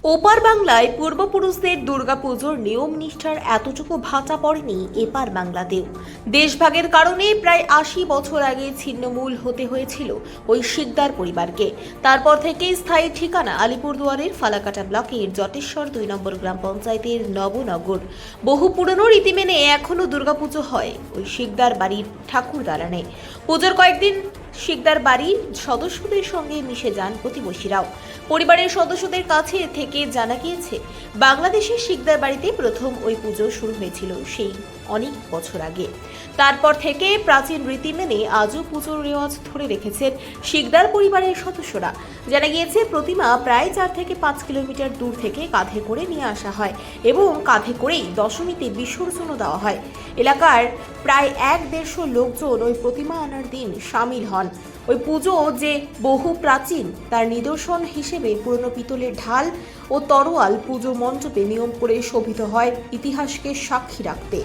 ওপার বাংলায় পূর্বপুরুষদের দুর্গাপুজোর নিয়ম নিষ্ঠার এতটুকু ভাঁচা পড়েনি এপার বাংলাতেও। দেশভাগের কারণে প্রায় ৮০ বছর আগে ছিন্নমূল হতে হয়েছিল ওই শিকদার পরিবারকে। তারপর থেকে স্থায়ী ঠিকানা আলিপুরদুয়ারের ফালাকাটা ব্লকের জটেশ্বর ২ নম্বর গ্রাম পঞ্চায়েতের নবনগর। বহু পুরনো রীতি মেনে এখনও দুর্গাপুজো হয় ওই শিকদার বাড়ির ঠাকুর দালানে। পুজোর কয়েকদিন শিকদার বাড়ির সদস্যদের সঙ্গে মিশে যান প্রতিবেশীরাও। পরিবারের সদস্যদের কাছে থেকে জানা গিয়েছে, বাংলাদেশের শিকদার বাড়িতে প্রথম ওই পুজো শুরু হয়েছিল সেই অনেক বছর আগে। তারপর থেকে প্রাচীন রীতি মেনে আজও পুজোর রেওয়াজ ধরে রেখেছেন শিকদার পরিবারের সদস্যরা। জানা গিয়েছে, প্রতিমা প্রায় ৪ থেকে ৫ কিলোমিটার দূর থেকে কাঁধে করে নিয়ে আসা হয় এবং কাঁধে করেই দশমীতে বিসর্জনও দেওয়া হয়। এলাকার প্রায় ১-১৫০ লোকজন ওই প্রতিমা আনার দিন সামিল হন। ওই পুজো যে বহু প্রাচীন তার নিদর্শন হিসেবে পুরনো পিতলের ঢাল ও তরোয়াল পুজো মণ্ডপে নিয়ম করে শোভিত হয় ইতিহাসকে সাক্ষী রাখতে।